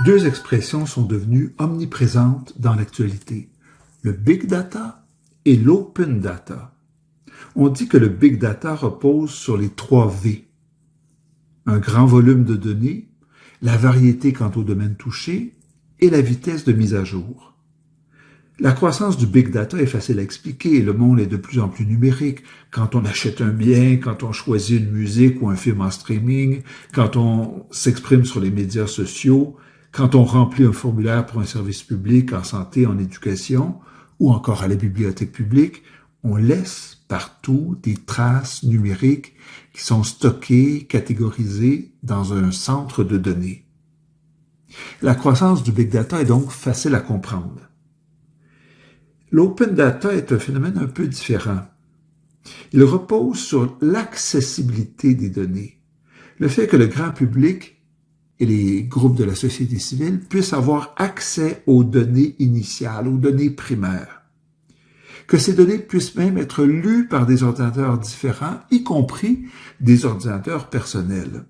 Deux expressions sont devenues omniprésentes dans l'actualité, le big data et l'open data. On dit que le big data repose sur les 3 V. Un grand volume de données, la variété quant au domaine touché et la vitesse de mise à jour. La croissance du big data est facile à expliquer. Le monde est de plus en plus numérique. Quand on achète un bien, quand on choisit une musique ou un film en streaming, quand on s'exprime sur les médias sociaux, quand on remplit un formulaire pour un service public en santé, en éducation, ou encore à la bibliothèque publique, on laisse partout des traces numériques qui sont stockées, catégorisées dans un centre de données. La croissance du big data est donc facile à comprendre. L'open data est un phénomène un peu différent. Il repose sur l'accessibilité des données, le fait que le grand public et les groupes de la société civile puissent avoir accès aux données initiales, aux données primaires, que ces données puissent même être lues par des ordinateurs différents, y compris des ordinateurs personnels.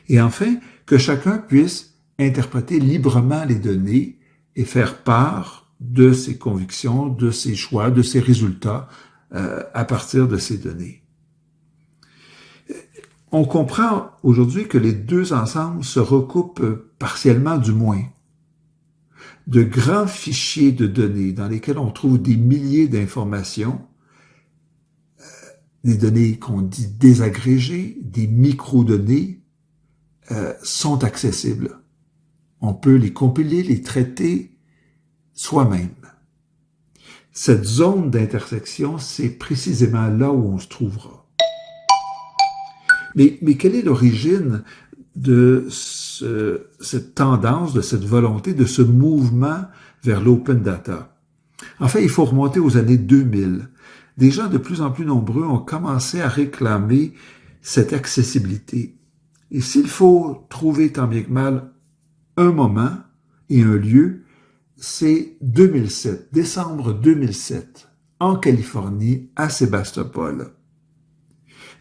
Et enfin, que chacun puisse interpréter librement les données et faire part de ses convictions, de ses choix, de ses résultats à partir de ces données. On comprend aujourd'hui que les deux ensembles se recoupent partiellement du moins. De grands fichiers de données dans lesquels on trouve des milliers d'informations, des données qu'on dit désagrégées, des microdonnées, sont accessibles. On peut les compiler, les traiter soi-même. Cette zone d'intersection, c'est précisément là où on se trouvera. Mais quelle est l'origine de cette tendance, de cette volonté, de ce mouvement vers l'open data? En fait, il faut remonter aux années 2000. Des gens de plus en plus nombreux ont commencé à réclamer cette accessibilité. Et s'il faut trouver tant bien que mal un moment et un lieu, c'est 2007, décembre 2007, en Californie, à Sébastopol.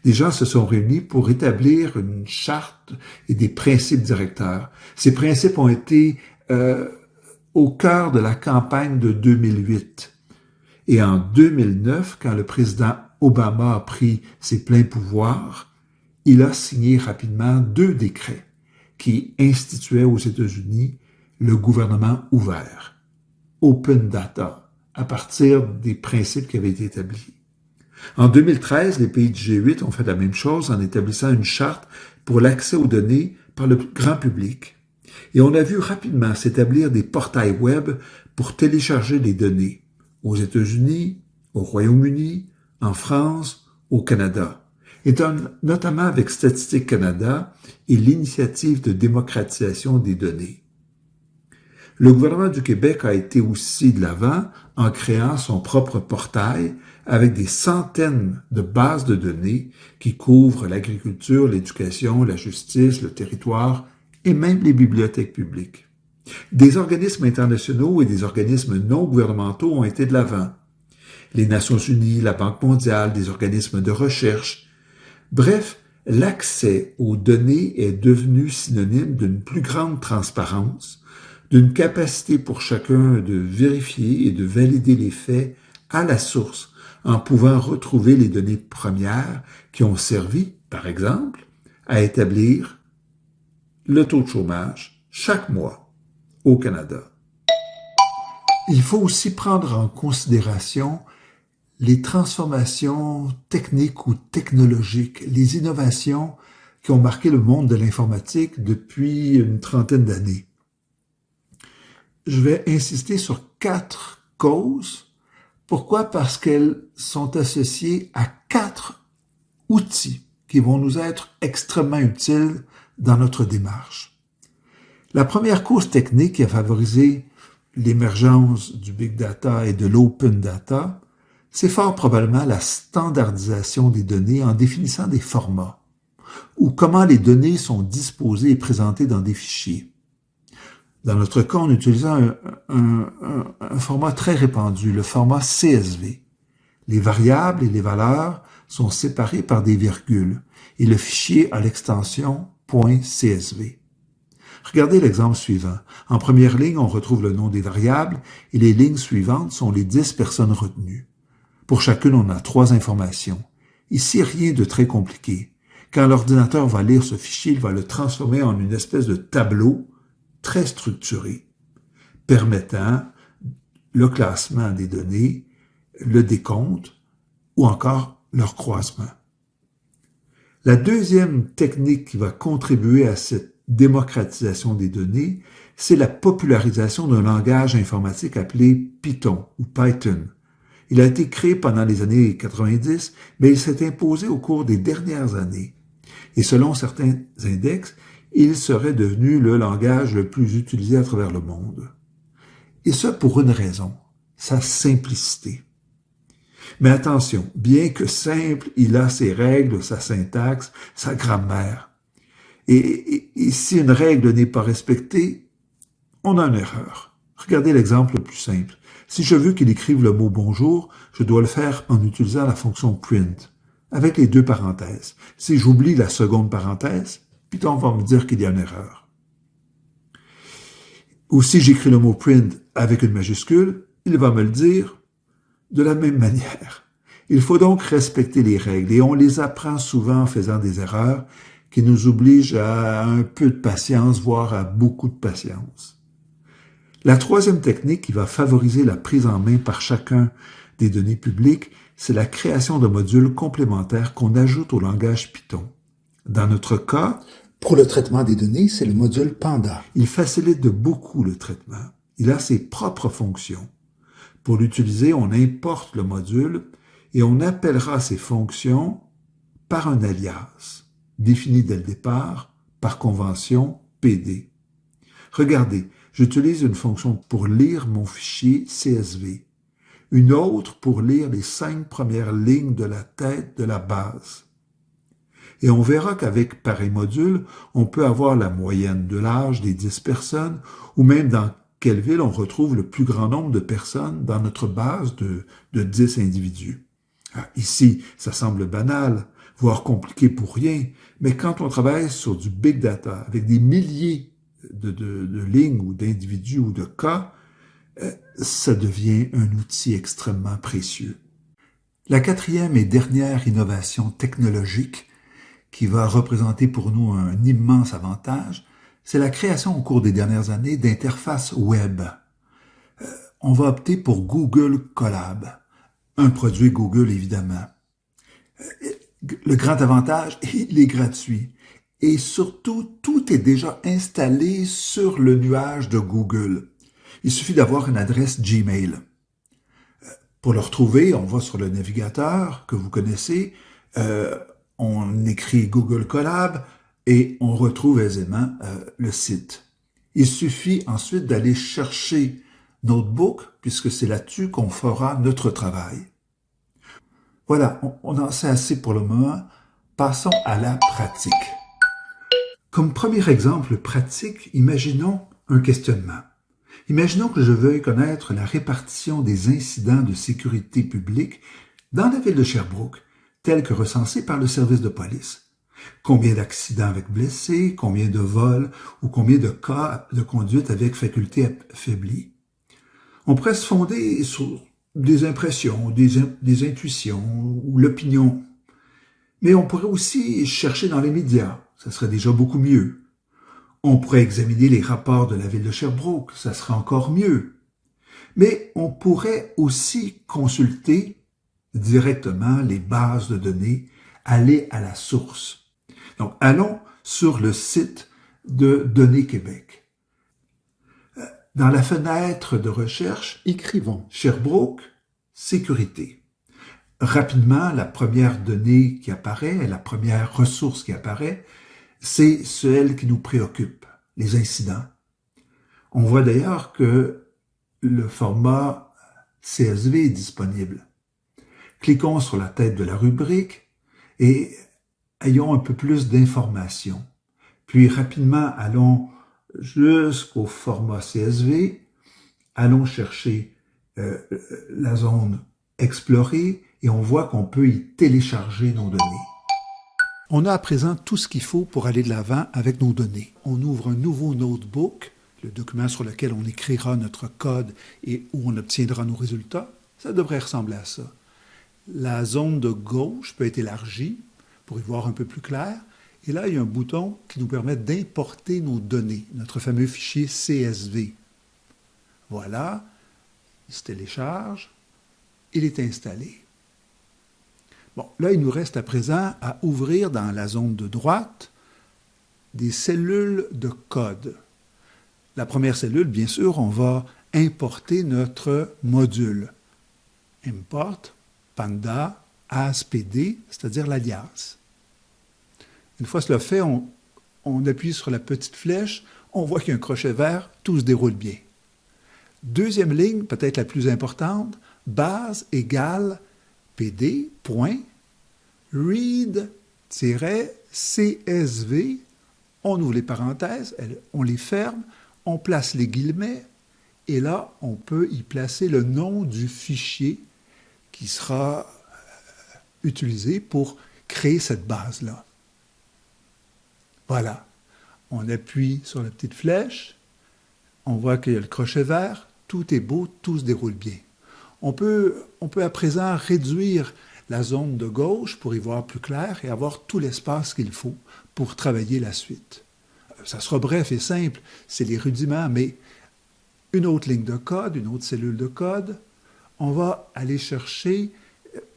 Des gens se sont réunis pour établir une charte et des principes directeurs. Ces principes ont été au cœur de la campagne de 2008. Et en 2009, quand le président Obama a pris ses pleins pouvoirs, il a signé rapidement 2 décrets qui instituaient aux États-Unis le gouvernement ouvert, open data, à partir des principes qui avaient été établis. En 2013, les pays du G8 ont fait la même chose en établissant une charte pour l'accès aux données par le grand public. Et on a vu rapidement s'établir des portails web pour télécharger les données aux États-Unis, au Royaume-Uni, en France, au Canada. Et notamment avec Statistique Canada et l'initiative de démocratisation des données. Le gouvernement du Québec a été aussi de l'avant en créant son propre portail avec des centaines de bases de données qui couvrent l'agriculture, l'éducation, la justice, le territoire et même les bibliothèques publiques. Des organismes internationaux et des organismes non gouvernementaux ont été de l'avant. Les Nations Unies, la Banque mondiale, des organismes de recherche. Bref, l'accès aux données est devenu synonyme d'une plus grande transparence, d'une capacité pour chacun de vérifier et de valider les faits à la source en pouvant retrouver les données premières qui ont servi, par exemple, à établir le taux de chômage chaque mois au Canada. Il faut aussi prendre en considération les transformations techniques ou technologiques, les innovations qui ont marqué le monde de l'informatique depuis une trentaine d'années. Je vais insister sur 4 causes. Pourquoi? Parce qu'elles sont associées à 4 outils qui vont nous être extrêmement utiles dans notre démarche. La première cause technique qui a favorisé l'émergence du big data et de l'open data, c'est fort probablement la standardisation des données en définissant des formats ou comment les données sont disposées et présentées dans des fichiers. Dans notre cas, on utilisait un format très répandu, le format CSV. Les variables et les valeurs sont séparées par des virgules et le fichier a l'extension .csv. Regardez l'exemple suivant. En première ligne, on retrouve le nom des variables et les lignes suivantes sont les 10 personnes retenues. Pour chacune, on a 3 informations. Ici, rien de très compliqué. Quand l'ordinateur va lire ce fichier, il va le transformer en une espèce de tableau très structuré, permettant le classement des données, le décompte ou encore leur croisement. La deuxième technique qui va contribuer à cette démocratisation des données, c'est la popularisation d'un langage informatique appelé Python ou Python. Il a été créé pendant les années 90, mais il s'est imposé au cours des dernières années. Et selon certains index, il serait devenu le langage le plus utilisé à travers le monde. Et ce pour une raison, sa simplicité. Mais attention, bien que simple, il a ses règles, sa syntaxe, sa grammaire. Et si une règle n'est pas respectée, on a une erreur. Regardez l'exemple le plus simple. Si je veux qu'il écrive le mot bonjour, je dois le faire en utilisant la fonction print, avec les 2 parenthèses. Si j'oublie la seconde parenthèse, Python va me dire qu'il y a une erreur. Ou si j'écris le mot print avec une majuscule, il va me le dire de la même manière. Il faut donc respecter les règles et on les apprend souvent en faisant des erreurs qui nous obligent à un peu de patience, voire à beaucoup de patience. La troisième technique qui va favoriser la prise en main par chacun des données publiques, c'est la création de modules complémentaires qu'on ajoute au langage Python. Dans notre cas, pour le traitement des données, c'est le module Panda. Il facilite de beaucoup le traitement. Il a ses propres fonctions. Pour l'utiliser, on importe le module et on appellera ces fonctions par un alias, défini dès le départ, par convention PD. Regardez, j'utilise une fonction pour lire mon fichier CSV, une autre pour lire les 5 premières lignes de la tête de la base. Et on verra qu'avec pareil module, on peut avoir la moyenne de l'âge des 10 personnes ou même dans quelle ville on retrouve le plus grand nombre de personnes dans notre base de 10 individus. Ici, ça semble banal, voire compliqué pour rien, mais quand on travaille sur du big data, avec des milliers de lignes ou d'individus ou de cas, ça devient un outil extrêmement précieux. La quatrième et dernière innovation technologique qui va représenter pour nous un immense avantage, c'est la création au cours des dernières années d'interfaces web. On va opter pour Google Colab, un produit Google évidemment. Le grand avantage, il est gratuit. Et surtout, tout est déjà installé sur le nuage de Google. Il suffit d'avoir une adresse Gmail. Pour le retrouver, on va sur le navigateur que vous connaissez, on écrit Google Colab et on retrouve aisément le site. Il suffit ensuite d'aller chercher Notebook, puisque c'est là-dessus qu'on fera notre travail. Voilà, on en sait assez pour le moment. Passons à la pratique. Comme premier exemple pratique, imaginons un questionnement. Imaginons que je veuille connaître la répartition des incidents de sécurité publique dans la ville de Sherbrooke, tels que recensés par le service de police. Combien d'accidents avec blessés, combien de vols ou combien de cas de conduite avec faculté affaiblie. On pourrait se fonder sur des impressions, des intuitions ou l'opinion. Mais on pourrait aussi chercher dans les médias, ça serait déjà beaucoup mieux. On pourrait examiner les rapports de la ville de Sherbrooke, ça serait encore mieux. Mais on pourrait aussi consulter directement les bases de données, aller à la source. Donc, allons sur le site de Données Québec. Dans la fenêtre de recherche, écrivons Sherbrooke, sécurité. Rapidement, la première donnée qui apparaît, la première ressource qui apparaît, c'est celle qui nous préoccupe, les incidents. On voit d'ailleurs que le format CSV est disponible. Cliquons sur la tête de la rubrique et ayons un peu plus d'informations. Puis rapidement, allons jusqu'au format CSV, allons chercher la zone Explorer et on voit qu'on peut y télécharger nos données. On a à présent tout ce qu'il faut pour aller de l'avant avec nos données. On ouvre un nouveau notebook, le document sur lequel on écrira notre code et où on obtiendra nos résultats. Ça devrait ressembler à ça. La zone de gauche peut être élargie pour y voir un peu plus clair. Et là, il y a un bouton qui nous permet d'importer nos données, notre fameux fichier CSV. Voilà, il se télécharge, il est installé. Bon, là, il nous reste à présent à ouvrir dans la zone de droite des cellules de code. La première cellule, bien sûr, on va importer notre module. Import panda as.pd, c'est-à-dire l'alias. Une fois cela fait, on appuie sur la petite flèche, on voit qu'il y a un crochet vert, tout se déroule bien. Deuxième ligne, peut-être la plus importante, base égale pd.read-csv, on ouvre les parenthèses, on les ferme, on place les guillemets, et là, on peut y placer le nom du fichier qui sera utilisé pour créer cette base-là. Voilà, on appuie sur la petite flèche, on voit qu'il y a le crochet vert, tout est beau, tout se déroule bien. On peut à présent réduire la zone de gauche pour y voir plus clair et avoir tout l'espace qu'il faut pour travailler la suite. Ça sera bref et simple, c'est les rudiments, mais une autre ligne de code, une autre cellule de code, on va aller chercher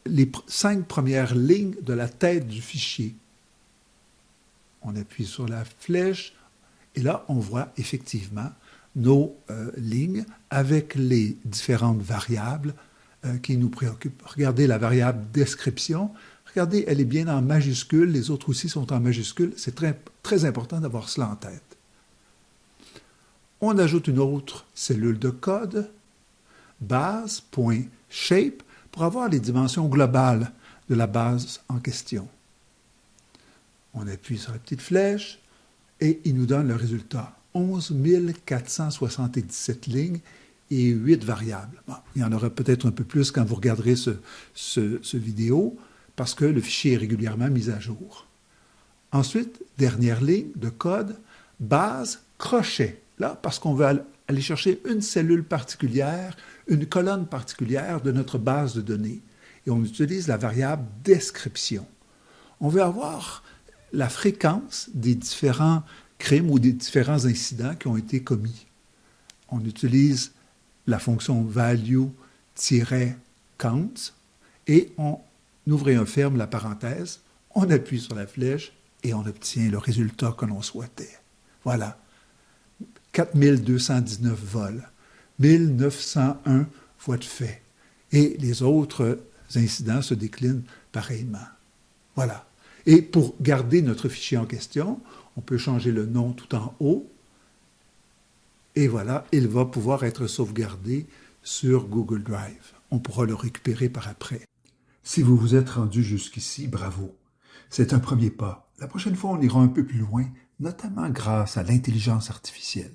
les 5 premières lignes de la tête du fichier. On appuie sur la flèche et là, on voit effectivement nos lignes avec les différentes variables qui nous préoccupent. Regardez la variable description. Regardez, elle est bien en majuscule. Les autres aussi sont en majuscule. C'est très, très important d'avoir cela en tête. On ajoute une autre cellule de code, base.shape, pour avoir les dimensions globales de la base en question. On appuie sur la petite flèche et il nous donne le résultat. 11 477 lignes et 8 variables. Bon, il y en aura peut-être un peu plus quand vous regarderez ce vidéo, parce que le fichier est régulièrement mis à jour. Ensuite, dernière ligne de code, base crochet. Là, parce qu'on veut aller chercher une cellule particulière, une colonne particulière de notre base de données. Et on utilise la variable description. On veut avoir la fréquence des différents crimes ou des différents incidents qui ont été commis. On utilise la fonction value-count et on ouvre et on ferme la parenthèse, on appuie sur la flèche et on obtient le résultat que l'on souhaitait. Voilà. 4219 vols, 1901 voies de fait. Et les autres incidents se déclinent pareillement. Voilà. Et pour garder notre fichier en question, on peut changer le nom tout en haut. Et voilà, il va pouvoir être sauvegardé sur Google Drive. On pourra le récupérer par après. Si vous vous êtes rendu jusqu'ici, bravo. C'est un premier pas. La prochaine fois, on ira un peu plus loin, notamment grâce à l'intelligence artificielle.